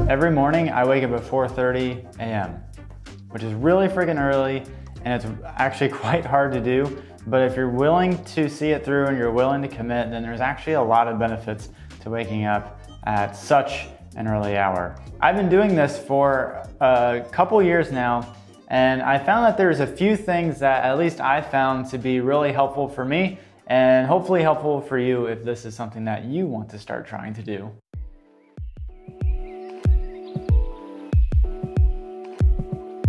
Every morning I wake up at 4:30 a.m., which is really freaking early, and it's actually quite hard to do. But if you're willing to see it through and you're willing to commit, then there's actually a lot of benefits to waking up at such an early hour. I've been doing this for a couple years now, and I found that there's a few things that at least I found to be really helpful for me, and hopefully helpful for you if this is something that you want to start trying to do.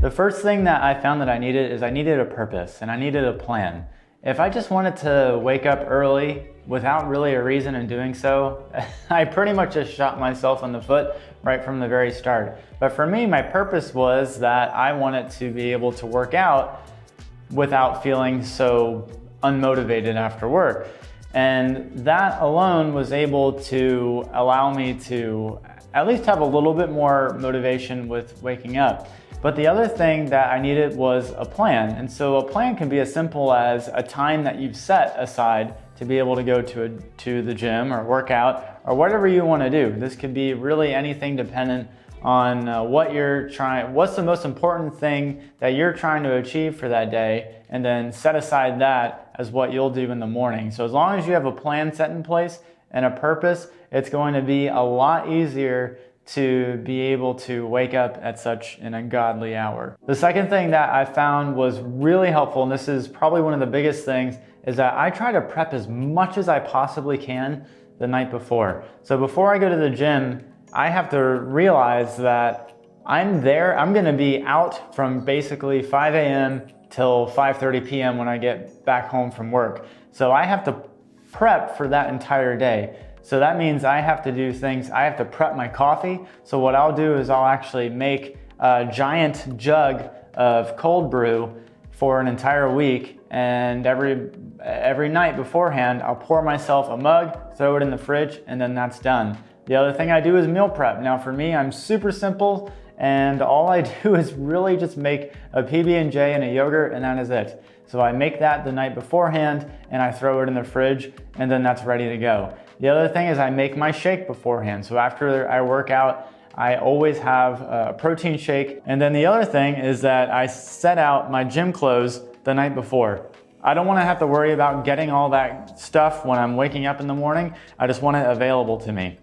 The first thing that I found that I needed a purpose, and I needed a plan. If I just wanted to wake up early without really a reason in doing so, I pretty much just shot myself in the foot right from the very start. But for me, my purpose was that I wanted to be able to work out without feeling so unmotivated after work. And that alone was able to allow me to at least have a little bit more motivation with waking up. But the other thing that I needed was a plan. And so a plan can be as simple as a time that you've set aside to be able to go to the gym or work out or whatever you want to do. This could be really anything dependent on what's the most important thing that you're trying to achieve for that day, and then set aside that as what you'll do in the morning. So as long as you have a plan set in place and a purpose, it's going to be a lot easier to be able to wake up at such an ungodly hour. The second thing that I found was really helpful, and this is probably one of the biggest things, is that I try to prep as much as I possibly can the night before. So before I go to the gym, I have to realize that I'm gonna be out from basically 5 a.m. till 5:30 p.m. when I get back home from work. So I have to prep for that entire day. So that means I have to do things, I have to prep my coffee. So what I'll do is I'll actually make a giant jug of cold brew for an entire week, and every night beforehand, I'll pour myself a mug, throw it in the fridge, and then that's done. The other thing I do is meal prep. Now for me, I'm super simple, and all I do is really just make a PB&J and a yogurt, and that is it. So I make that the night beforehand, and I throw it in the fridge, and then that's ready to go. The other thing is I make my shake beforehand. So after I work out, I always have a protein shake. And then the other thing is that I set out my gym clothes the night before. I don't want to have to worry about getting all that stuff when I'm waking up in the morning. I just want it available to me.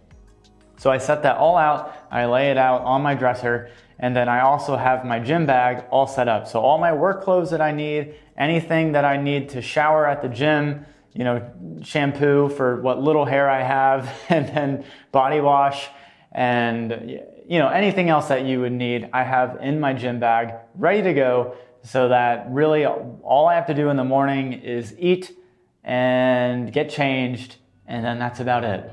So I set that all out, I lay it out on my dresser, and then I also have my gym bag all set up. So all my work clothes that I need, anything that I need to shower at the gym, shampoo for what little hair I have, and then body wash, and anything else that you would need, I have in my gym bag ready to go, so that really all I have to do in the morning is eat and get changed, and then that's about it.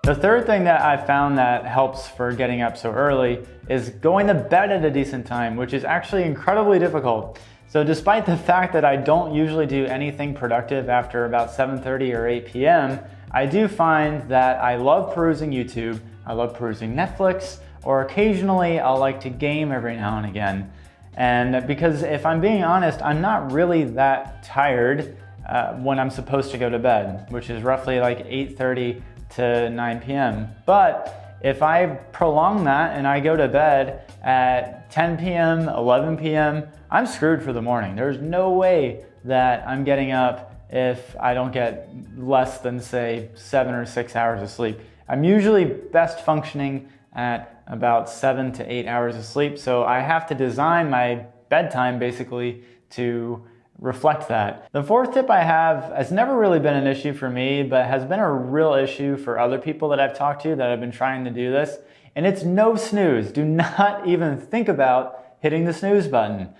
The third thing that I found that helps for getting up so early is going to bed at a decent time, which is actually incredibly difficult. So despite the fact that I don't usually do anything productive after about 7:30 or 8 p.m., I do find that I love perusing YouTube, I love perusing Netflix, or occasionally I'll like to game every now and again. And because if I'm being honest, I'm not really that tired when I'm supposed to go to bed, which is roughly like 8:30 to 9 p.m. But if I prolong that and I go to bed at 10 p.m., 11 p.m., I'm screwed for the morning. There's no way that I'm getting up if I don't get less than, say, 7 or 6 hours of sleep. I'm usually best functioning at about 7 to 8 hours of sleep, so I have to design my bedtime basically to reflect that. The fourth tip I have has never really been an issue for me, but has been a real issue for other people that I've talked to that have been trying to do this, and it's no snooze. Do not even think about hitting the snooze button.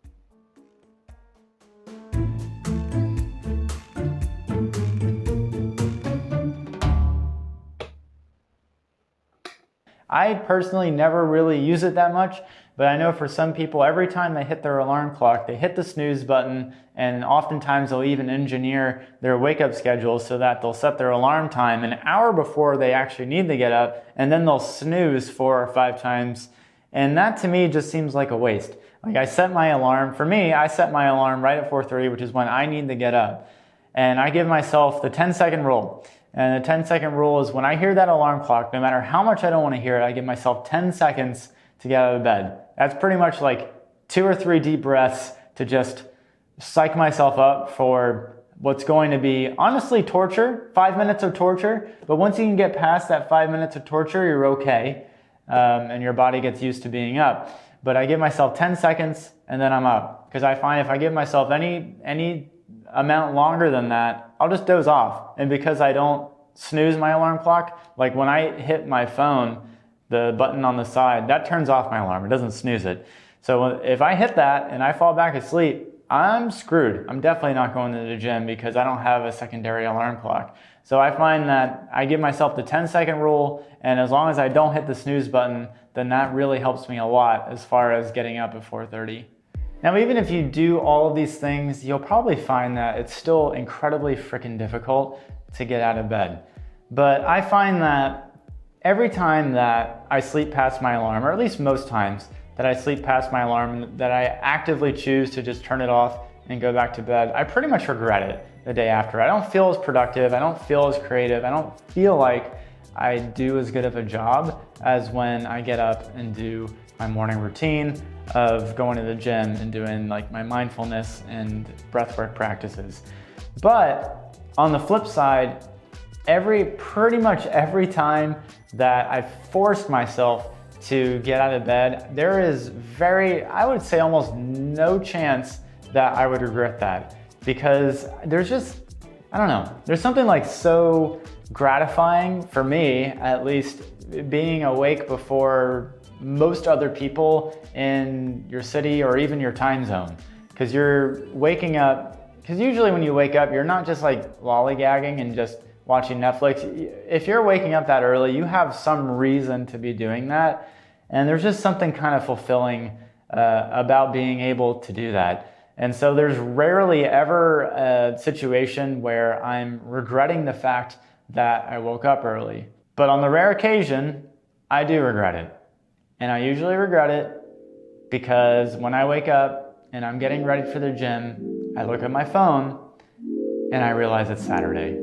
I personally never really use it that much, but I know for some people, every time they hit their alarm clock, they hit the snooze button, and oftentimes they'll even engineer their wake-up schedule so that they'll set their alarm time an hour before they actually need to get up, and then they'll snooze 4 or 5 times. And that to me just seems like a waste. Like I set my alarm, for me, I set my alarm right at 4:30, which is when I need to get up. And I give myself the 10-second rule. And the 10-second rule is when I hear that alarm clock, no matter how much I don't want to hear it, I give myself 10 seconds to get out of bed. That's pretty much like 2 or 3 deep breaths to just psych myself up for what's going to be honestly torture, 5 minutes of torture. But once you can get past that 5 minutes of torture, you're okay. And your body gets used to being up. But I give myself 10 seconds and then I'm up. Because I find if I give myself any amount longer than that, I'll just doze off. And because I don't snooze my alarm clock, like when I hit my phone, the button on the side, that turns off my alarm. It doesn't snooze it. So if I hit that and I fall back asleep, I'm screwed. I'm definitely not going to the gym because I don't have a secondary alarm clock. So I find that I give myself the 10-second rule, and as long as I don't hit the snooze button, then that really helps me a lot as far as getting up at 4:30. Now, even if you do all of these things, you'll probably find that it's still incredibly freaking difficult to get out of bed. But I find that every time that I sleep past my alarm, or at least most times that I sleep past my alarm, that I actively choose to just turn it off and go back to bed, I pretty much regret it the day after. I don't feel as productive, I don't feel as creative, I don't feel like I do as good of a job as when I get up and do my morning routine of going to the gym and doing like my mindfulness and breathwork practices. But on the flip side, pretty much every time that I've forced myself to get out of bed, there is I would say almost no chance that I would regret that, because there's just, I don't know, there's something like so gratifying for me, at least, being awake before most other people in your city or even your time zone. Because you're waking up, because usually when you wake up, you're not just like lollygagging and just watching Netflix. If you're waking up that early, you have some reason to be doing that. And there's just something kind of fulfilling about being able to do that. And so there's rarely ever a situation where I'm regretting the fact that I woke up early. But on the rare occasion, I do regret it. And I usually regret it because when I wake up and I'm getting ready for the gym, I look at my phone and I realize it's Saturday.